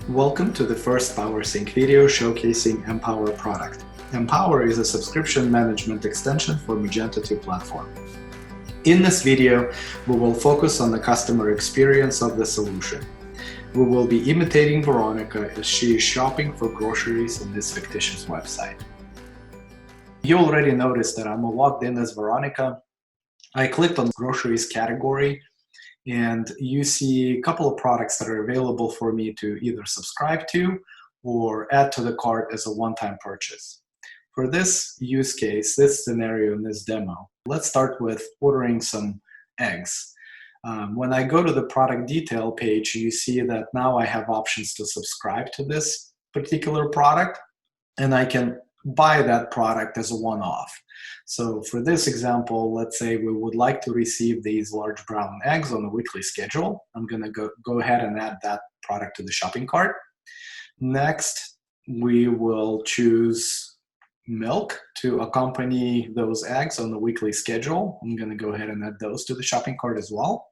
Welcome to the first PowerSync video showcasing mPower product. mPower is a subscription management extension for Magento 2 platform. In this video, we will focus on the customer experience of the solution. We will be imitating Veronica as she is shopping for groceries on this fictitious website. You already noticed that I'm logged in as Veronica. I clicked on groceries category, and you see a couple of products that are available for me to either subscribe to or add to the cart as a one-time purchase. For this use case, this scenario in this demo, let's start with ordering some eggs. When I go to the product detail page, you see that now I have options to subscribe to this particular product, and I can buy that product as a one-off. So for this example, let's say we would like to receive these large brown eggs on a weekly schedule. I'm going to go ahead and add that product to the shopping cart. Next, we will choose milk to accompany those eggs on the weekly schedule. I'm going to go ahead and add those to the shopping cart as well.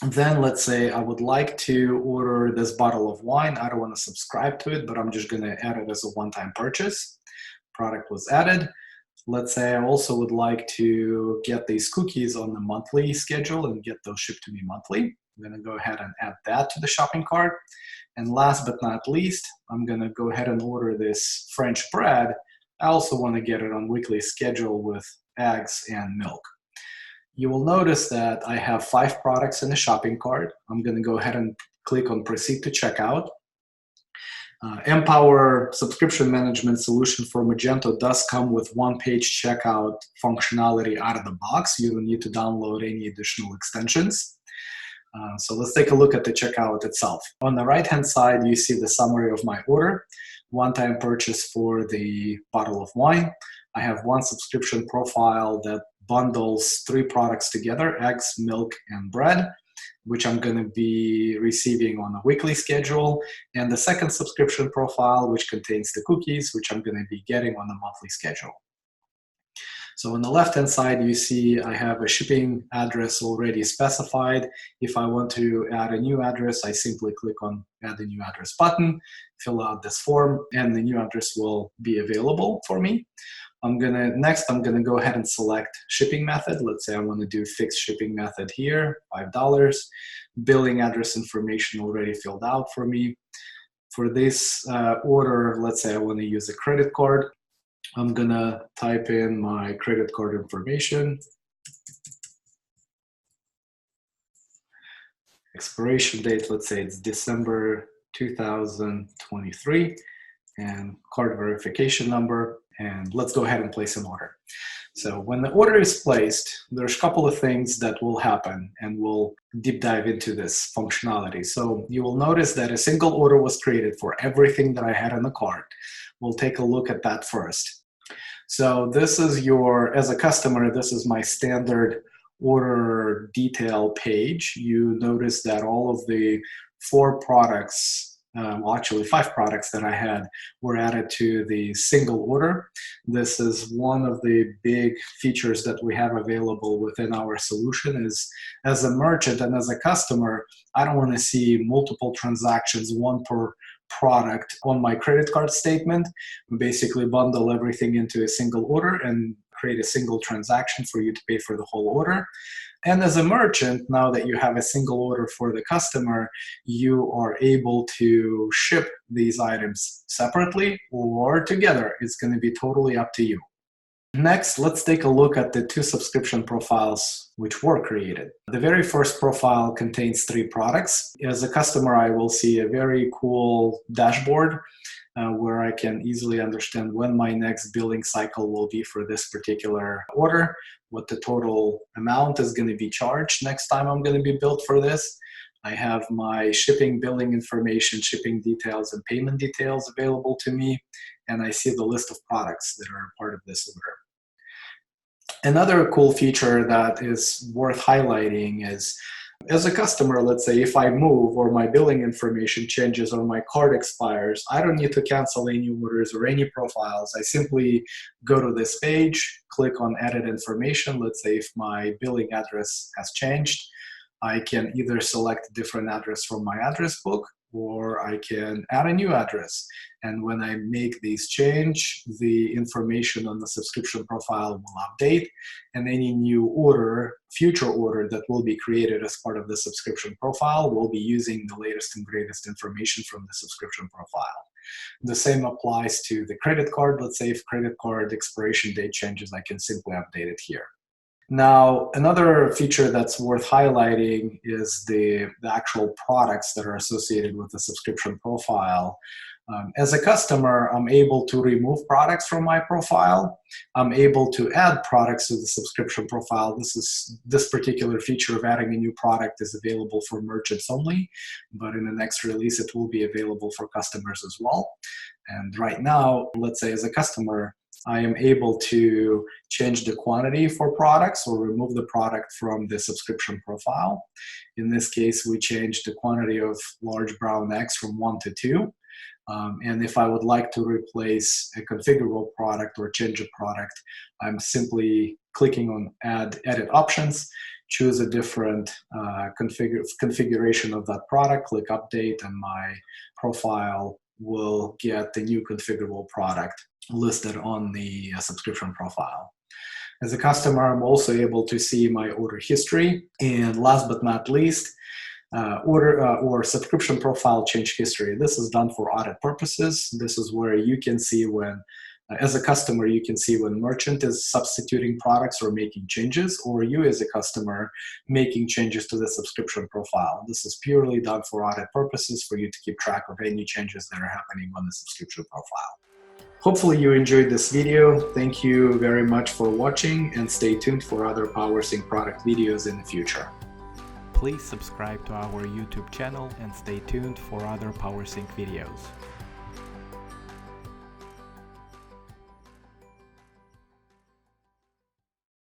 Then let's say I would like to order this bottle of wine. I don't want to subscribe to it, but I'm just going to add it as a one-time purchase. Product was added. Let's say I also would like to get these cookies on the monthly schedule and get those shipped to me monthly. I'm going to go ahead and add that to the shopping cart. And last but not least, I'm going to go ahead and order this French bread. I also want to get it on weekly schedule with eggs and milk. You will notice that I have 5 products in the shopping cart. I'm going to go ahead and click on Proceed to Checkout. mPower subscription management solution for Magento does come with one-page checkout functionality out of the box. You don't need to download any additional extensions. So let's take a look at the checkout itself. On the right-hand side, you see the summary of my order. One-time purchase for the bottle of wine. I have one subscription profile that bundles 3 products together, eggs, milk, and bread, which I'm going to be receiving on a weekly schedule, and the second subscription profile, which contains the cookies, which I'm going to be getting on a monthly schedule. So on the left-hand side, you see I have a shipping address already specified. If I want to add a new address, I simply click on Add a New Address button, fill out this form, and the new address will be available for me. Next, I'm gonna go ahead and select shipping method. Let's say I want to do fixed shipping method here, $5. Billing address information already filled out for me. For this order, let's say I want to use a credit card. I'm gonna type in my credit card information. Expiration date, let's say it's December 2023, and card verification number. And let's go ahead and place an order. So when the order is placed, there's a couple of things that will happen, and we'll deep dive into this functionality. So you will notice that a single order was created for everything that I had in the cart. We'll take a look at that first. So this is as a customer, this is my standard order detail page. You notice that all of the 4 products, actually 5 products that I had, were added to the single order. This is one of the big features that we have available within our solution. Is as a merchant and as a customer, I don't want to see multiple transactions, one per product on my credit card statement. We basically bundle everything into a single order and create a single transaction for you to pay for the whole order. And as a merchant, now that you have a single order for the customer, you are able to ship these items separately or together. It's going to be totally up to you. Next, let's take a look at the 2 subscription profiles which were created. The very first profile contains 3 products. As a customer, I will see a very cool dashboard where I can easily understand when my next billing cycle will be for this particular order, what the total amount is going to be charged next time I'm going to be billed for this. I have my shipping, billing information, shipping details, and payment details available to me, and I see the list of products that are part of this order. Another cool feature that is worth highlighting is, as a customer, let's say if I move or my billing information changes or my card expires, I don't need to cancel any orders or any profiles. I simply go to this page, click on Edit Information. Let's say if my billing address has changed, I can either select a different address from my address book, or I can add a new address. And when I make this change, the information on the subscription profile will update, and any new order, future order that will be created as part of the subscription profile will be using the latest and greatest information from the subscription profile. The same applies to the credit card. Let's say if credit card expiration date changes, I can simply update it here. Now, another feature that's worth highlighting is the actual products that are associated with the subscription profile. As a customer, I'm able to remove products from my profile. I'm able to add products to the subscription profile. This particular feature of adding a new product is available for merchants only, but in the next release, it will be available for customers as well. And right now, let's say as a customer, I am able to change the quantity for products or remove the product from the subscription profile. In this case, we changed the quantity of large brown eggs from 1 to 2. And if I would like to replace a configurable product or change a product, I'm simply clicking on Edit Options, choose a different configuration of that product, click Update, and my profile will get the new configurable product listed on the subscription profile. As a customer, I'm also able to see my order history, and last but not least, order or subscription profile change history. This is done for audit purposes. This is where you can see when, as a customer, you can see when merchant is substituting products or making changes, or you as a customer making changes to the subscription profile. This is purely done for audit purposes for you to keep track of any changes that are happening on the subscription profile. Hopefully you enjoyed this video. Thank you very much for watching, and stay tuned for other PowerSync product videos in the future. Please subscribe to our YouTube channel and stay tuned for other PowerSync videos.